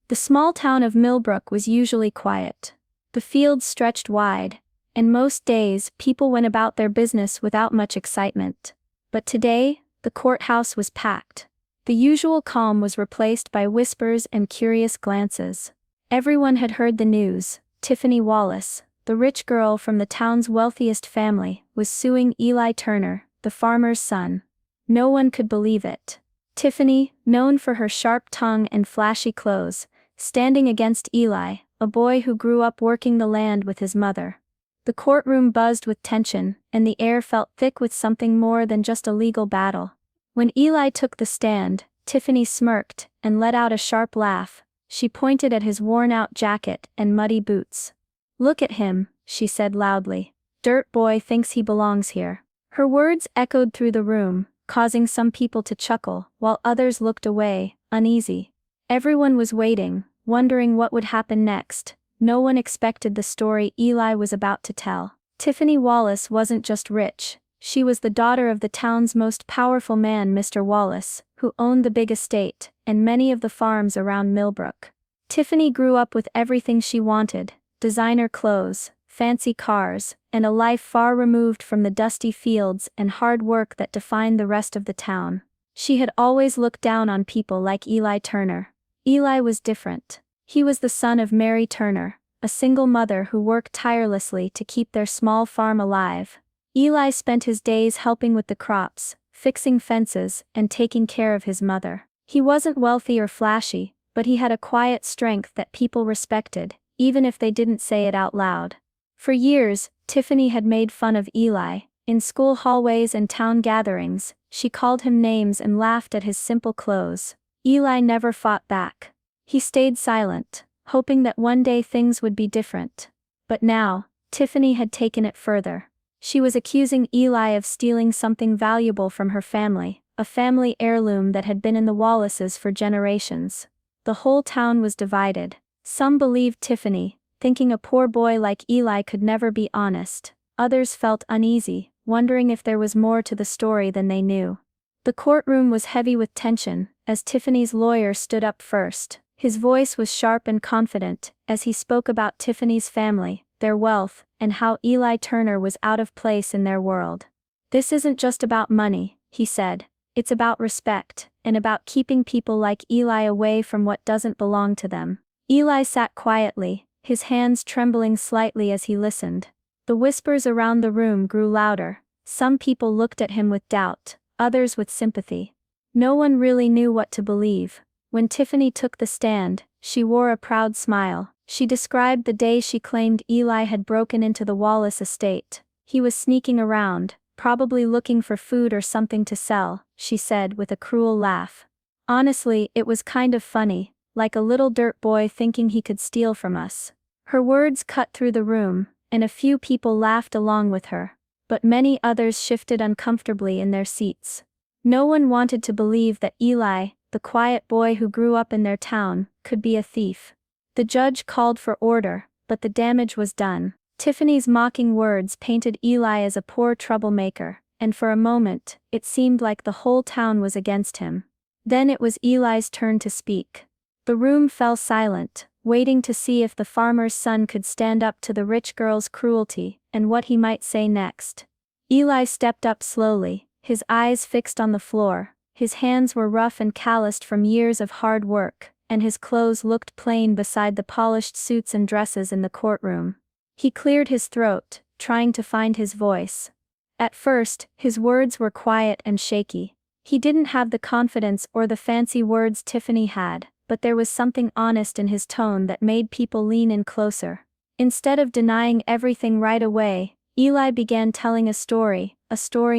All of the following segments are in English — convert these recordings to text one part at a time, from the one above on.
The small town of Millbrook was usually quiet. The fields stretched wide, and most days people went about their business without much excitement. But today, the courthouse was packed. The usual calm was replaced by whispers and curious glances. Everyone had heard the news. Tiffany Wallace, the rich girl from the town's wealthiest family, was suing Eli Turner, the farmer's son. No one could believe it. Tiffany, known for her sharp tongue and flashy clothes, standing against Eli, a boy who grew up working the land with his mother. The courtroom buzzed with tension, and the air felt thick with something more than just a legal battle. When Eli took the stand, Tiffany smirked and let out a sharp laugh. She pointed at his worn-out jacket and muddy boots. "Look at him," she said loudly. "Dirt boy thinks he belongs here." Her words echoed through the room, causing some people to chuckle, while others looked away, uneasy. Everyone was waiting, wondering what would happen next. No one expected the story Eli was about to tell. Tiffany Wallace wasn't just rich, she was the daughter of the town's most powerful man, Mr. Wallace, who owned the big estate, and many of the farms around Millbrook. Tiffany grew up with everything she wanted: designer clothes, fancy cars, and a life far removed from the dusty fields and hard work that defined the rest of the town. She had always looked down on people like Eli Turner. Eli was different. He was the son of Mary Turner, a single mother who worked tirelessly to keep their small farm alive. Eli spent his days helping with the crops, fixing fences, and taking care of his mother. He wasn't wealthy or flashy, but he had a quiet strength that people respected, even if they didn't say it out loud. For years, Tiffany had made fun of Eli. In school hallways and town gatherings, she called him names and laughed at his simple clothes. Eli never fought back. He stayed silent, hoping that one day things would be different. But now, Tiffany had taken it further. She was accusing Eli of stealing something valuable from her family, a family heirloom that had been in the Wallaces for generations. The whole town was divided. Some believed Tiffany, thinking a poor boy like Eli could never be honest. Others felt uneasy, wondering if there was more to the story than they knew. The courtroom was heavy with tension, as Tiffany's lawyer stood up first. His voice was sharp and confident, as he spoke about Tiffany's family, their wealth, and how Eli Turner was out of place in their world. "This isn't just about money," he said. "It's about respect, and about keeping people like Eli away from what doesn't belong to them." Eli sat quietly, his hands trembling slightly as he listened. The whispers around the room grew louder. Some people looked at him with doubt, others with sympathy. No one really knew what to believe. When Tiffany took the stand, she wore a proud smile. She described the day she claimed Eli had broken into the Wallace estate. "He was sneaking around, probably looking for food or something to sell," she said with a cruel laugh. "Honestly, it was kind of funny, like a little dirt boy thinking he could steal from us." Her words cut through the room, and a few people laughed along with her. But many others shifted uncomfortably in their seats. No one wanted to believe that Eli, the quiet boy who grew up in their town, could be a thief. The judge called for order, but the damage was done. Tiffany's mocking words painted Eli as a poor troublemaker, and for a moment, it seemed like the whole town was against him. Then it was Eli's turn to speak. The room fell silent, waiting to see if the farmer's son could stand up to the rich girl's cruelty, and what he might say next. Eli stepped up slowly, his eyes fixed on the floor. His hands were rough and calloused from years of hard work, and his clothes looked plain beside the polished suits and dresses in the courtroom. He cleared his throat, trying to find his voice. At first, his words were quiet and shaky. He didn't have the confidence or the fancy words Tiffany had, but there was something honest in his tone that made people lean in closer. Instead of denying everything right away, Eli began telling a story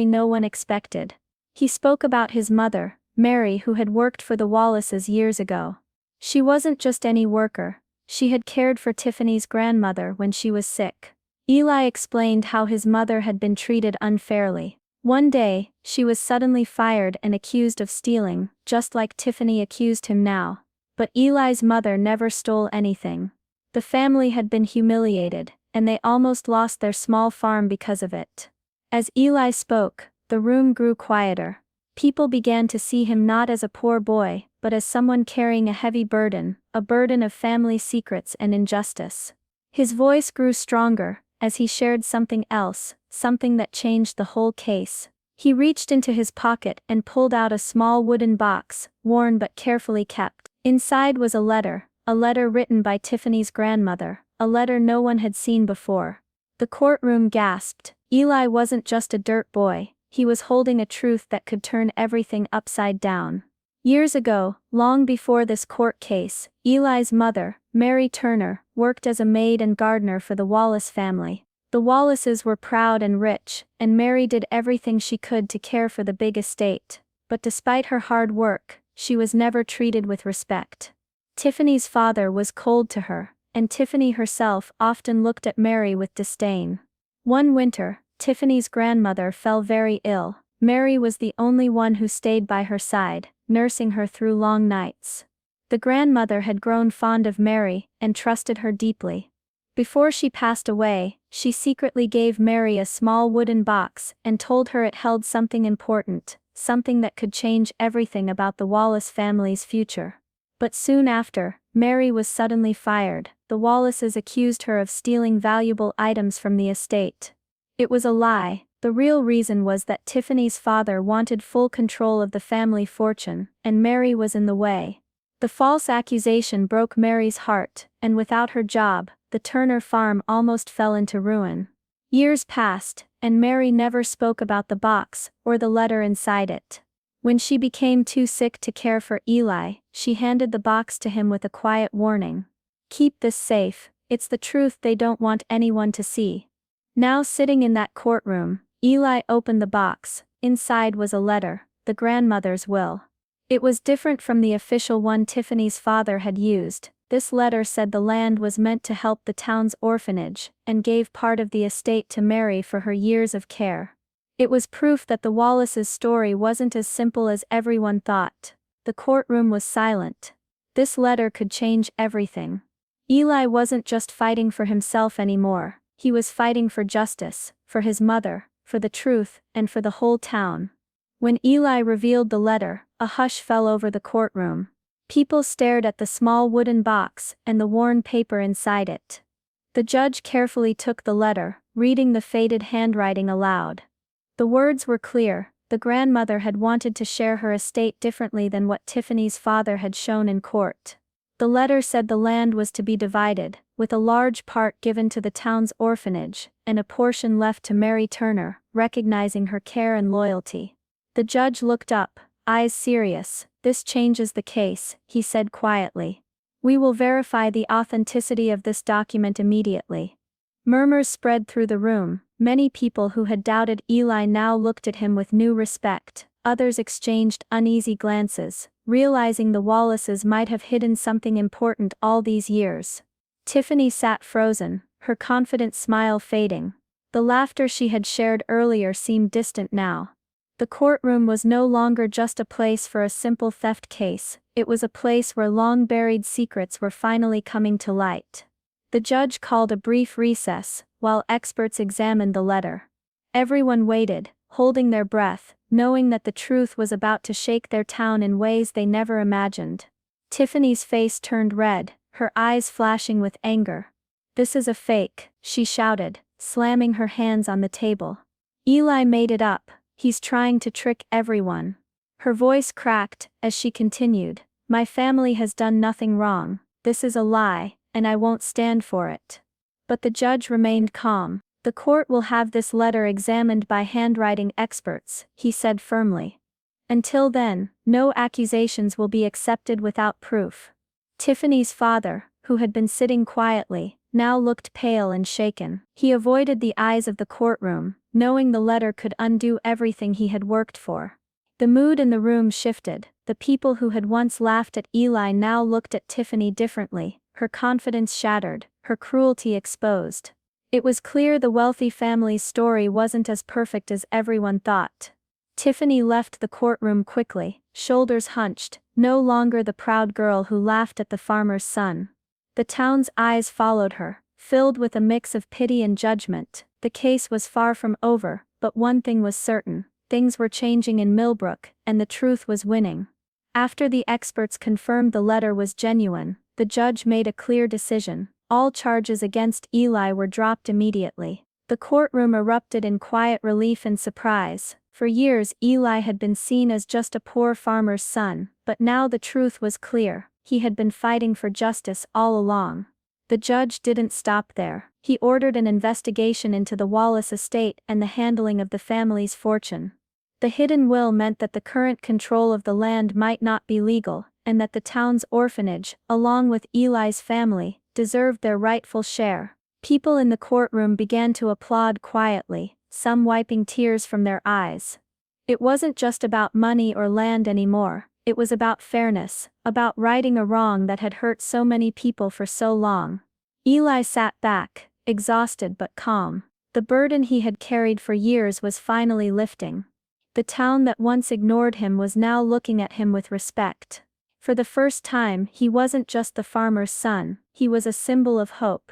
no one expected. He spoke about his mother, Mary, who had worked for the Wallaces years ago. She wasn't just any worker, she had cared for Tiffany's grandmother when she was sick. Eli explained how his mother had been treated unfairly. One day, she was suddenly fired and accused of stealing, just like Tiffany accused him now. But Eli's mother never stole anything. The family had been humiliated, and they almost lost their small farm because of it. As Eli spoke, the room grew quieter. People began to see him not as a poor boy, but as someone carrying a heavy burden, a burden of family secrets and injustice. His voice grew stronger, as he shared something else, something that changed the whole case. He reached into his pocket and pulled out a small wooden box, worn but carefully kept. Inside was a letter written by Tiffany's grandmother, a letter no one had seen before. The courtroom gasped. Eli wasn't just a dirt boy, he was holding a truth that could turn everything upside down. Years ago, long before this court case, Eli's mother, Mary Turner, worked as a maid and gardener for the Wallace family. The Wallaces were proud and rich, and Mary did everything she could to care for the big estate. But despite her hard work, she was never treated with respect. Tiffany's father was cold to her, and Tiffany herself often looked at Mary with disdain. One winter, Tiffany's grandmother fell very ill. Mary was the only one who stayed by her side, nursing her through long nights. The grandmother had grown fond of Mary, and trusted her deeply. Before she passed away, she secretly gave Mary a small wooden box and told her it held something important, something that could change everything about the Wallace family's future. But soon after, Mary was suddenly fired. The Wallaces accused her of stealing valuable items from the estate. It was a lie. The real reason was that Tiffany's father wanted full control of the family fortune, and Mary was in the way. The false accusation broke Mary's heart, and without her job, the Turner farm almost fell into ruin. Years passed, and Mary never spoke about the box, or the letter inside it. When she became too sick to care for Eli, she handed the box to him with a quiet warning. "Keep this safe, it's the truth they don't want anyone to see." Now sitting in that courtroom, Eli opened the box. Inside was a letter, the grandmother's will. It was different from the official one Tiffany's father had used. This letter said the land was meant to help the town's orphanage, and gave part of the estate to Mary for her years of care. It was proof that the Wallaces' story wasn't as simple as everyone thought. The courtroom was silent. This letter could change everything. Eli wasn't just fighting for himself anymore, he was fighting for justice, for his mother, for the truth, and for the whole town. When Eli revealed the letter, a hush fell over the courtroom. People stared at the small wooden box and the worn paper inside it. The judge carefully took the letter, reading the faded handwriting aloud. The words were clear. The grandmother had wanted to share her estate differently than what Tiffany's father had shown in court. The letter said the land was to be divided, with a large part given to the town's orphanage, and a portion left to Mary Turner, recognizing her care and loyalty. The judge looked up, eyes serious. "This changes the case," he said quietly. "We will verify the authenticity of this document immediately." Murmurs spread through the room. Many people who had doubted Eli now looked at him with new respect. Others exchanged uneasy glances, realizing the Wallaces might have hidden something important all these years. Tiffany sat frozen, her confident smile fading. The laughter she had shared earlier seemed distant now. The courtroom was no longer just a place for a simple theft case, it was a place where long-buried secrets were finally coming to light. The judge called a brief recess, while experts examined the letter. Everyone waited, holding their breath, knowing that the truth was about to shake their town in ways they never imagined. Tiffany's face turned red, her eyes flashing with anger. "This is a fake," she shouted, slamming her hands on the table. "Eli made it up. He's trying to trick everyone." Her voice cracked, as she continued, "My family has done nothing wrong. This is a lie, and I won't stand for it." But the judge remained calm. "The court will have this letter examined by handwriting experts," he said firmly. "Until then, no accusations will be accepted without proof." Tiffany's father, who had been sitting quietly, now looked pale and shaken. He avoided the eyes of the courtroom, knowing the letter could undo everything he had worked for. The mood in the room shifted. The people who had once laughed at Eli now looked at Tiffany differently, her confidence shattered, her cruelty exposed. It was clear the wealthy family's story wasn't as perfect as everyone thought. Tiffany left the courtroom quickly, shoulders hunched, no longer the proud girl who laughed at the farmer's son. The town's eyes followed her, filled with a mix of pity and judgment. The case was far from over, but one thing was certain. things were changing in Millbrook, and the truth was winning. After the experts confirmed the letter was genuine, the judge made a clear decision. All charges against Eli were dropped immediately. The courtroom erupted in quiet relief and surprise. For years Eli had been seen as just a poor farmer's son, but now the truth was clear. He had been fighting for justice all along. The judge didn't stop there. He ordered an investigation into the Wallace estate and the handling of the family's fortune. The hidden will meant that the current control of the land might not be legal, and that the town's orphanage, along with Eli's family, deserved their rightful share. People in the courtroom began to applaud quietly, some wiping tears from their eyes. It wasn't just about money or land anymore. It was about fairness, about righting a wrong that had hurt so many people for so long. Eli sat back, exhausted but calm. The burden he had carried for years was finally lifting. The town that once ignored him was now looking at him with respect. For the first time, he wasn't just the farmer's son, he was a symbol of hope.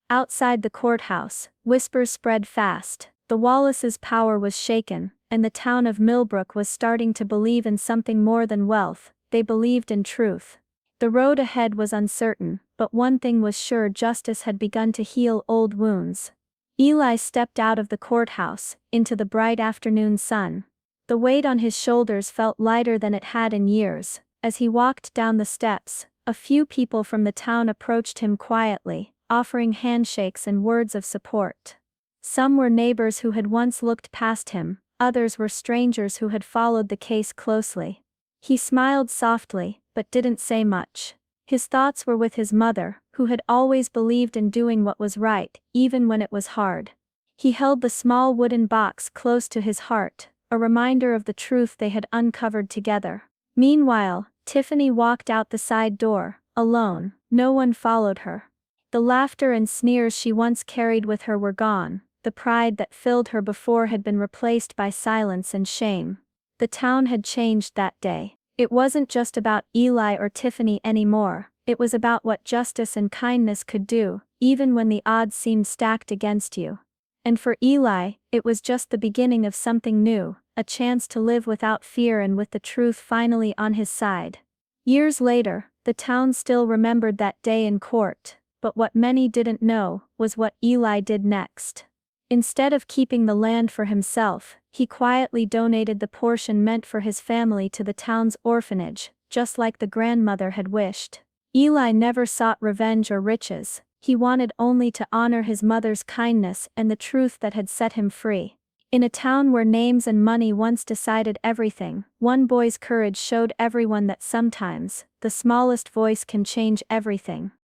Outside the courthouse, whispers spread fast. The Wallace's power was shaken, and the town of Millbrook was starting to believe in something more than wealth. They believed in truth. The road ahead was uncertain, but one thing was sure: justice had begun to heal old wounds. Eli stepped out of the courthouse, into the bright afternoon sun. The weight on his shoulders felt lighter than it had in years. As he walked down the steps, a few people from the town approached him quietly, offering handshakes and words of support. Some were neighbors who had once looked past him, others were strangers who had followed the case closely. He smiled softly, but didn't say much. His thoughts were with his mother, who had always believed in doing what was right, even when it was hard. He held the small wooden box close to his heart, a reminder of the truth they had uncovered together. Meanwhile, Tiffany walked out the side door, alone. No one followed her. The laughter and sneers she once carried with her were gone. The pride that filled her before had been replaced by silence and shame. The town had changed that day. It wasn't just about Eli or Tiffany anymore. It was about what justice and kindness could do, even when the odds seemed stacked against you. And for Eli, it was just the beginning of something new, a chance to live without fear and with the truth finally on his side. Years later, the town still remembered that day in court, but what many didn't know was what Eli did next. Instead of keeping the land for himself, he quietly donated the portion meant for his family to the town's orphanage, just like the grandmother had wished. Eli never sought revenge or riches. He wanted only to honor his mother's kindness and the truth that had set him free. In a town where names and money once decided everything, one boy's courage showed everyone that sometimes, the smallest voice can change everything.